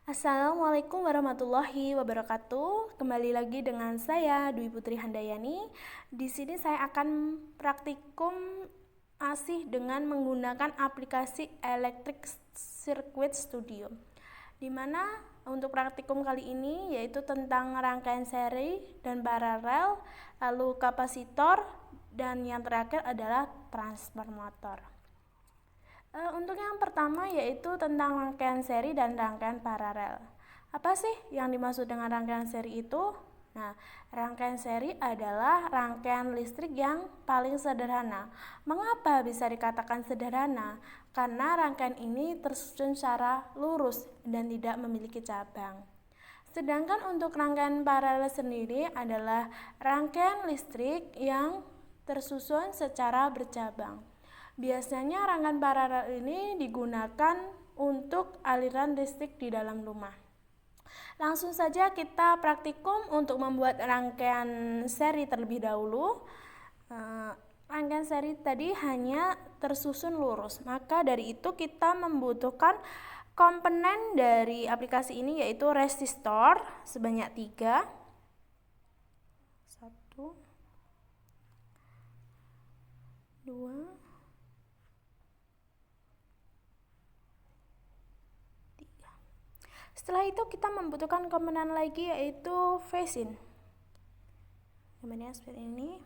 Assalamualaikum warahmatullahi wabarakatuh. Kembali lagi dengan saya Dwi Putri Handayani. Di sini saya akan praktikum ASIH dengan menggunakan aplikasi Electric Circuit Studio. Di mana untuk praktikum kali ini yaitu tentang rangkaian seri dan paralel, lalu kapasitor, dan yang terakhir adalah transformator. Untuk yang pertama yaitu tentang rangkaian seri dan rangkaian paralel. Apa sih yang dimaksud dengan rangkaian seri itu? Nah, rangkaian seri adalah rangkaian listrik yang paling sederhana. Mengapa bisa dikatakan sederhana? Karena rangkaian ini tersusun secara lurus dan tidak memiliki cabang. Sedangkan untuk rangkaian paralel sendiri adalah rangkaian listrik yang tersusun secara bercabang. Biasanya rangkaian paralel ini digunakan untuk aliran listrik di dalam rumah. Langsung saja kita praktikum untuk membuat rangkaian seri terlebih dahulu. Rangkaian seri tadi hanya tersusun lurus, maka dari itu kita membutuhkan komponen dari aplikasi ini yaitu resistor sebanyak 3. 1, 2, Setelah itu kita membutuhkan komponen lagi yaitu phase in. Kemudian seperti ini.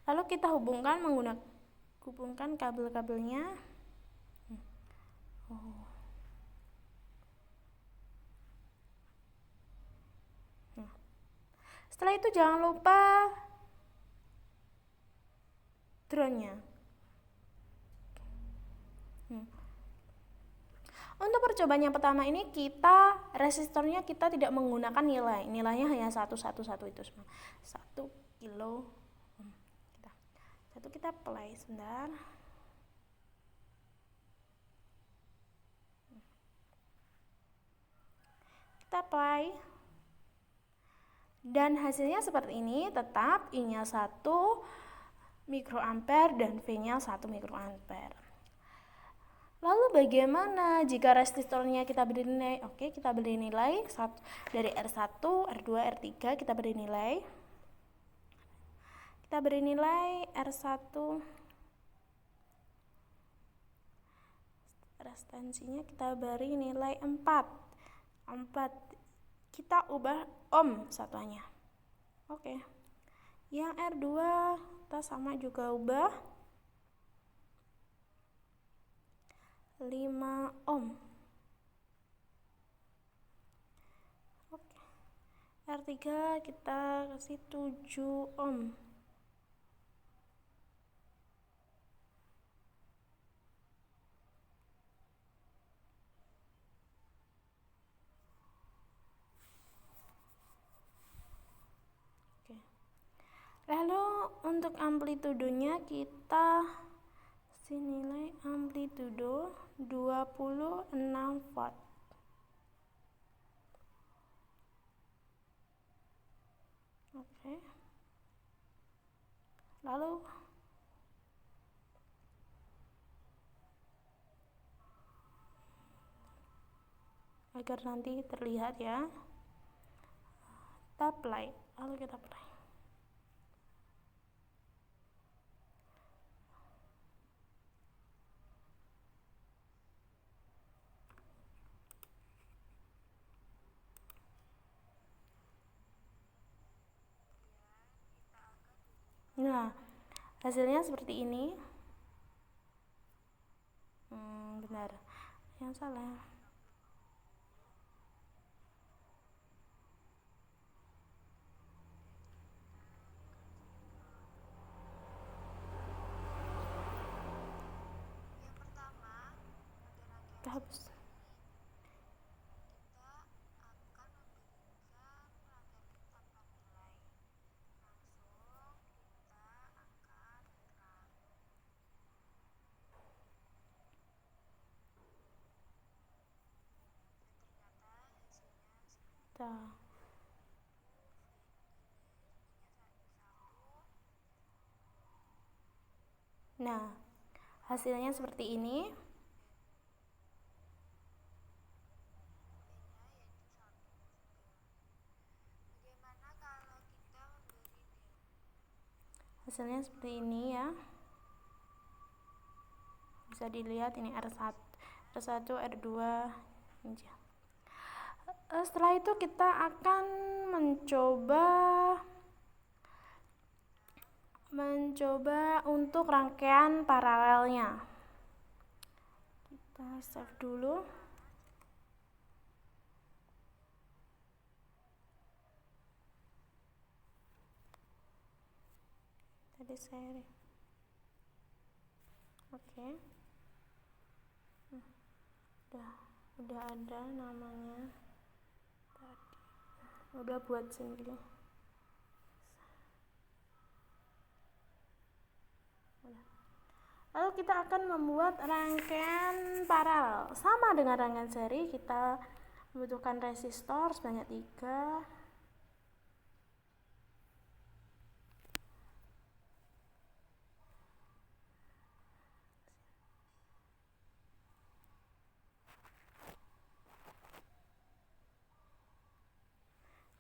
Lalu kita hubungkan menggunakan kabel-kabelnya. Setelah itu jangan lupa groundnya. Untuk percobaan yang pertama ini resistornya kita tidak menggunakan nilainya hanya 1 itu semua 1 kilo. Kita play sebentar. Kita play dan hasilnya seperti ini. Tetap I-nya 1 mikroampere dan V-nya 1 mikroampere. Lalu bagaimana jika resistornya kita beri nilai? Oke, kita beri nilai dari R1, R2, R3 kita beri nilai. Kita beri nilai R1 resistensinya kita beri nilai 4. Kita ubah ohm satuannya. Oke. Yang R2 kita sama juga ubah 5 ohm. Oke. R3 kita kasih 7 ohm. Oke. Lalu untuk amplitudenya kita nilai amplitudo 26 watt. Oke. Lalu agar nanti terlihat ya, kita play. Lalu kita play. Nah, hasilnya seperti ini. Benar. Yang salah. Kita hapus. Nah, Hasilnya seperti ini. Hasilnya seperti ini ya. Bisa dilihat ini R1, R2. Setelah itu kita akan mencoba untuk rangkaian paralelnya. Kita save dulu. Tadi saya oke. Udah ada namanya tadi. Udah buat sendiri. Lalu kita akan membuat rangkaian paralel. Sama dengan rangkaian seri, kita membutuhkan resistor sebanyak 3.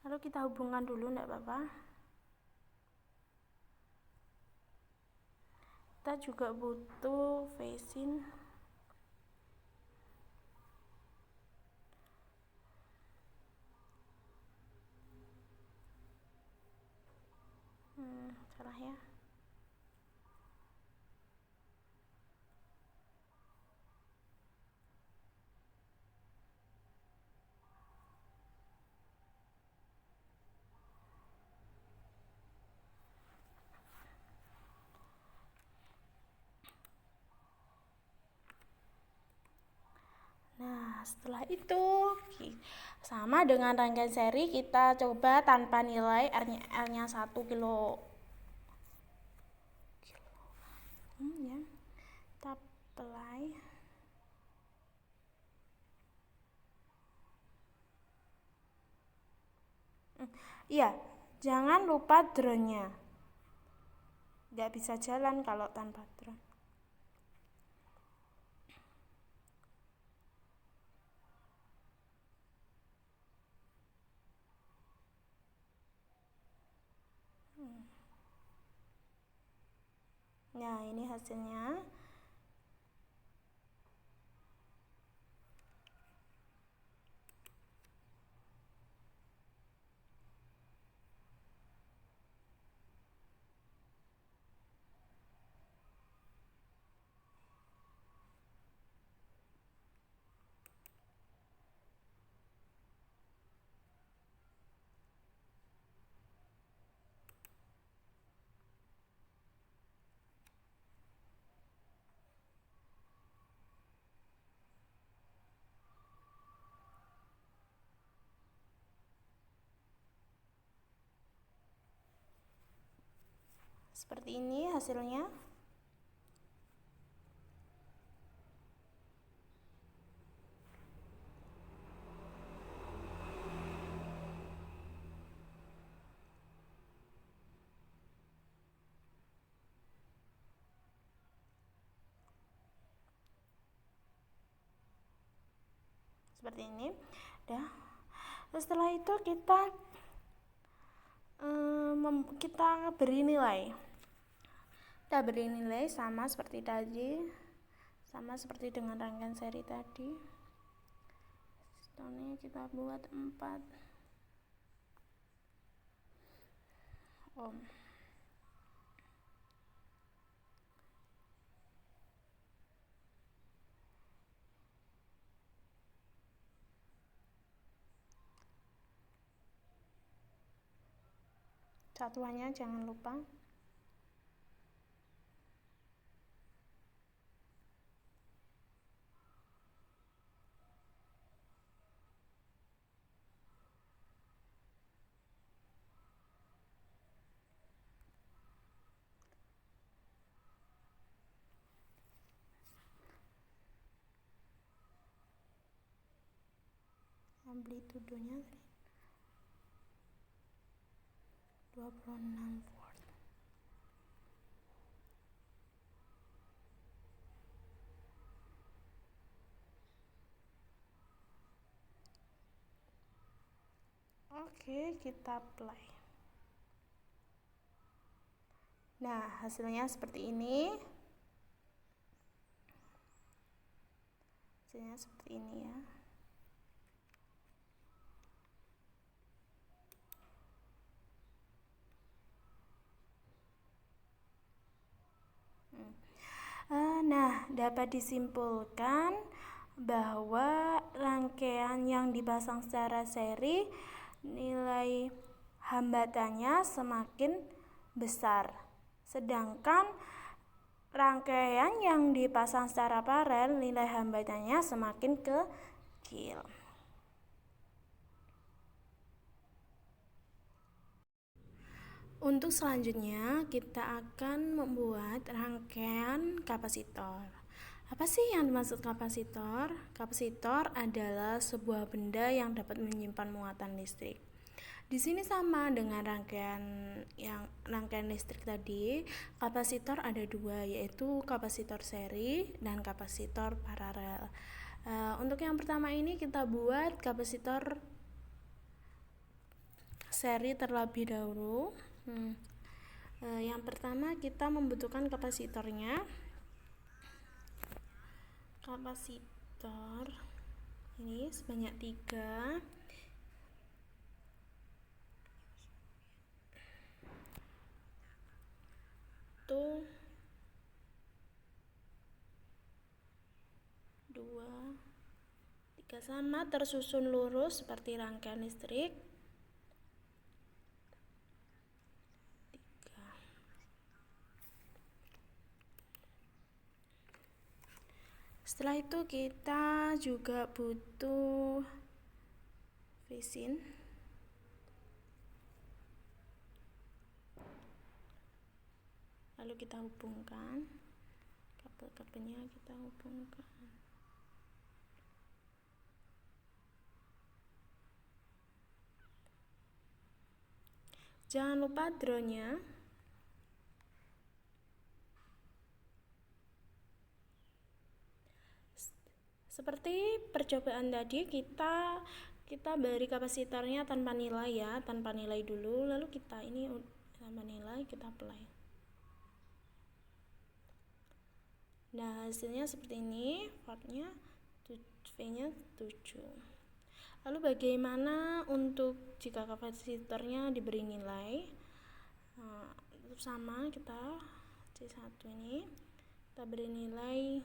Lalu kita hubungkan dulu, enggak apa-apa. Kita juga butuh phase-in. Salah ya. Nah, setelah itu sama dengan rangkaian seri, kita coba tanpa nilai R-nya 1 kilo. Ya. Kita apply. Iya, jangan lupa drone-nya. Nggak bisa jalan kalau tanpa drone. Nah, ini hasilnya. Seperti ini hasilnya. Seperti ini. Udah. Setelah itu kita beri nilai. Kita beri nilai sama seperti tadi, sama seperti dengan rangkaian seri tadi. Ini kita buat 4 ohm. Satuannya jangan lupa. Amplitudenya 26 volt. Oke, kita play. Nah, hasilnya seperti ini. Hasilnya seperti ini ya. Nah, dapat disimpulkan bahwa rangkaian yang dipasang secara seri nilai hambatannya semakin besar, sedangkan rangkaian yang dipasang secara paralel nilai hambatannya semakin kecil. Untuk selanjutnya, kita akan membuat rangkaian kapasitor. Apa sih yang dimaksud kapasitor? Kapasitor adalah sebuah benda yang dapat menyimpan muatan listrik. Di sini sama dengan rangkaian listrik tadi. Kapasitor ada dua, yaitu kapasitor seri dan kapasitor paralel. Untuk yang pertama ini kita buat kapasitor seri terlebih dahulu. Yang pertama kita membutuhkan kapasitornya. Kapasitor ini sebanyak 3. Tuh 2, 3 sama tersusun lurus seperti rangkaian listrik. Setelah itu kita juga butuh visin. Lalu kita hubungkan, kabel-kabelnya kita hubungkan. Jangan lupa drone-nya. Seperti percobaan tadi, kita beri kapasitornya tanpa nilai ya, tanpa nilai dulu, lalu kita ini tanpa nilai, kita apply. Nah, hasilnya seperti ini, V-nya 7. Lalu bagaimana untuk jika kapasitornya diberi nilai? Tetap sama, kita C1 ini kita beri nilai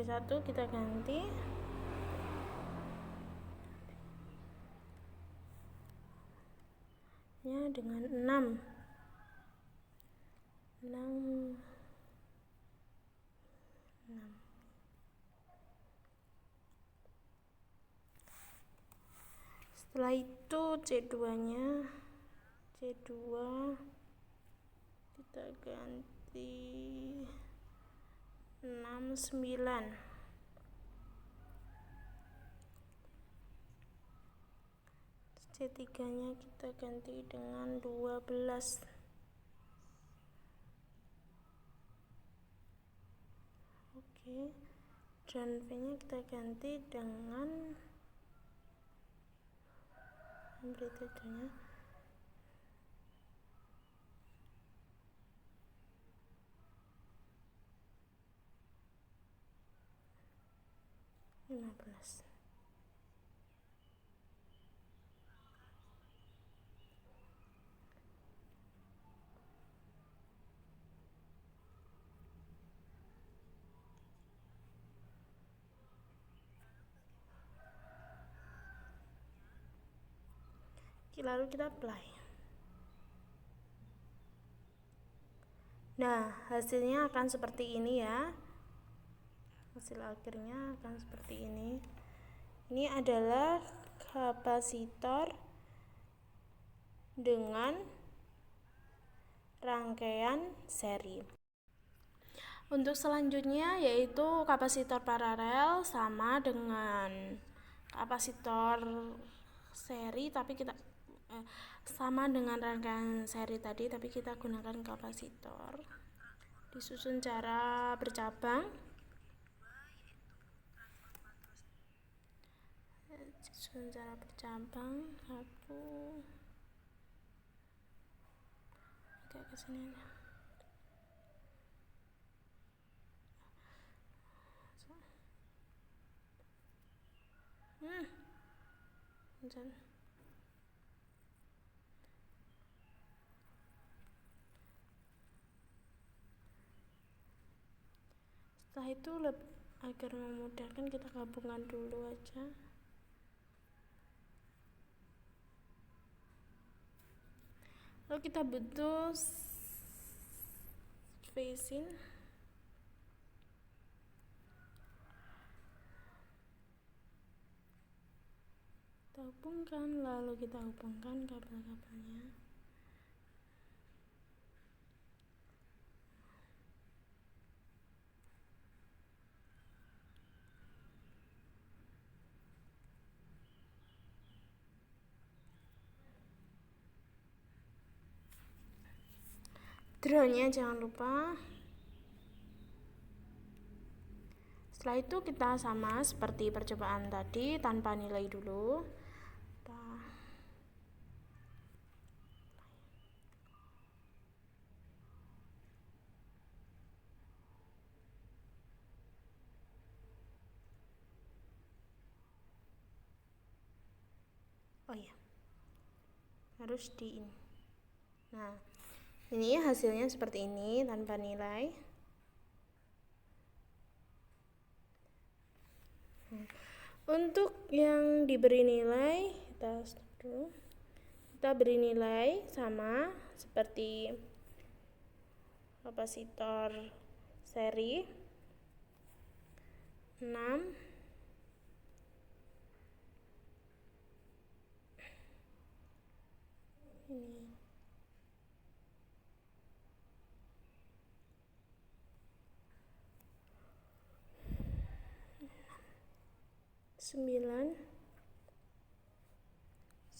1 kita ganti ya dengan 6. Setelah itu C2 kita ganti 6, 9. C3 nya kita ganti dengan 12. Oke, dan V nya kita ganti dengan amplitude-nya 15. Lalu kita apply. Nah, hasilnya akan seperti ini ya. Hasil akhirnya akan seperti ini. Ini adalah kapasitor dengan rangkaian seri. Untuk selanjutnya yaitu kapasitor paralel sama dengan kapasitor seri, tapi kita sama dengan rangkaian seri tadi, tapi kita gunakan kapasitor. Disusun cara bercabang. Disusun cara bercabang. Satu. Agak kesini aja. Setelah itu agar memudahkan kita gabungkan dulu aja. Lalu kita butuh spacing. Kita hubungkan, lalu kita hubungkan kabel-kabelnya. Draw-nya jangan lupa. Setelah itu kita sama seperti percobaan tadi, tanpa nilai dulu. Oh iya, harus di ini. Nah, ini hasilnya seperti ini tanpa nilai. Untuk yang diberi nilai, kita stop dulu. Kita beri nilai sama seperti kapasitor seri 6. Ini 9,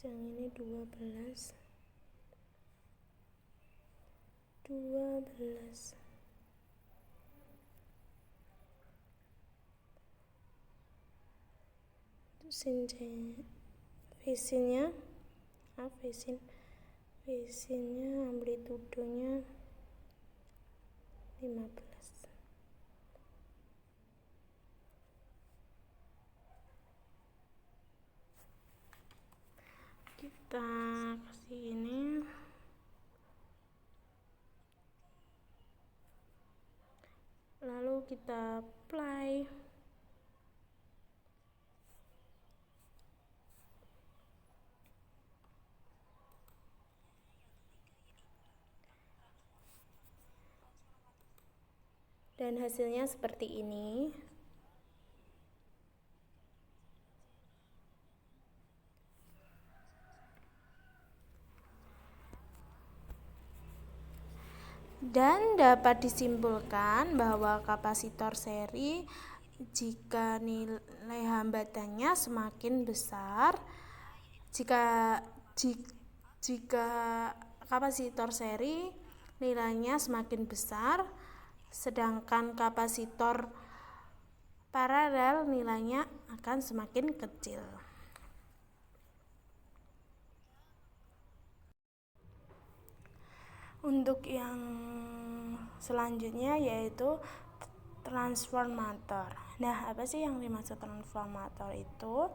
yang ini 12. Visinnya amplitudenya 15. Kita kasih ini. Lalu kita apply. Dan hasilnya seperti ini. Dan dapat disimpulkan bahwa kapasitor seri jika nilai hambatannya semakin besar, jika kapasitor seri nilainya semakin besar, sedangkan kapasitor paralel nilainya akan semakin kecil. Untuk yang selanjutnya yaitu transformator. Nah, apa sih yang dimaksud transformator itu?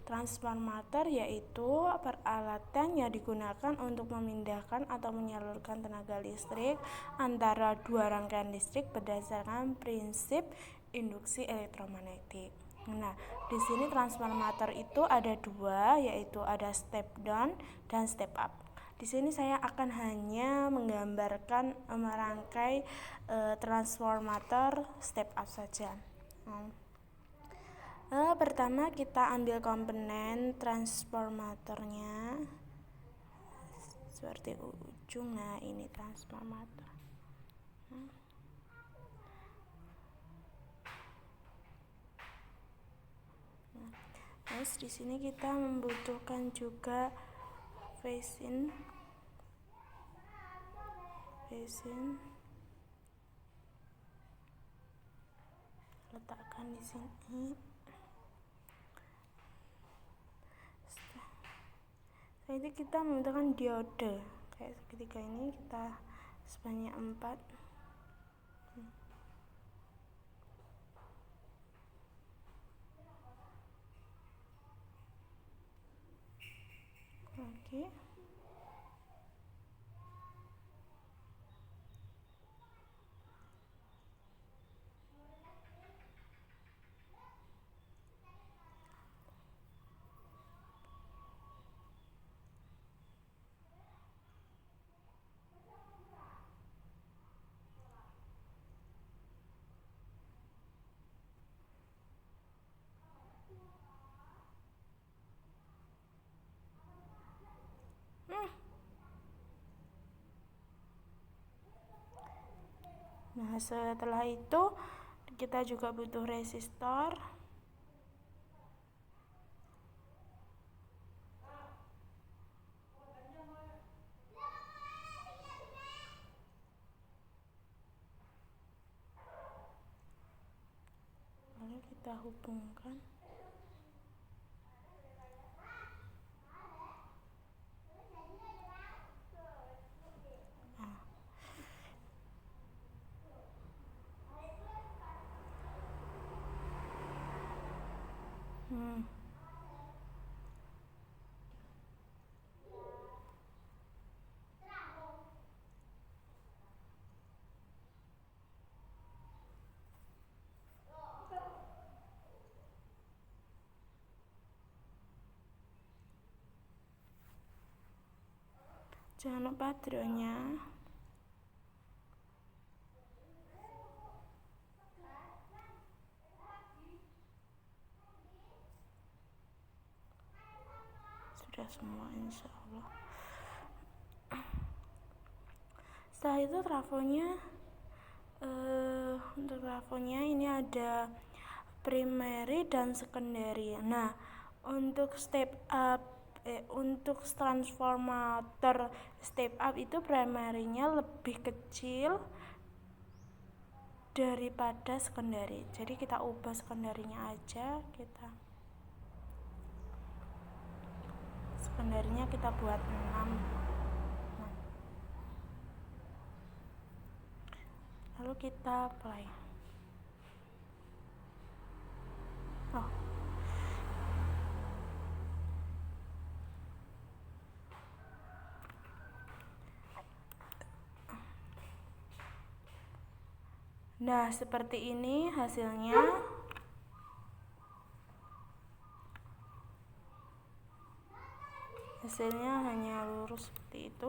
Transformator yaitu peralatan yang digunakan untuk memindahkan atau menyalurkan tenaga listrik antara dua rangkaian listrik berdasarkan prinsip induksi elektromagnetik. Nah, di sini transformator itu ada dua, yaitu ada step down dan step up. Di sini saya akan hanya menggambarkan merangkai transformator step up saja. Pertama kita ambil komponen transformatornya seperti ujung. Nah, ini transformator. Terus di sini kita membutuhkan juga facing, letakkan di sini. Setelah itu kita membutuhkan diode kayak segitiga ini, kita sebanyak 4. Oke. Nah, setelah itu kita juga butuh resistor. Lalu kita hubungkan. Jangan lupa drone-nya. Sudah semua, insya Allah. Setelah itu trafonya, untuk trafonya ini ada primary dan secondary. Nah, untuk untuk transformator step up itu primernya lebih kecil daripada secondary. Jadi kita ubah secondary-nya aja, secondary-nya kita buat 6. Lalu kita play. Nah, seperti ini hasilnya. Hasilnya hanya lurus seperti itu.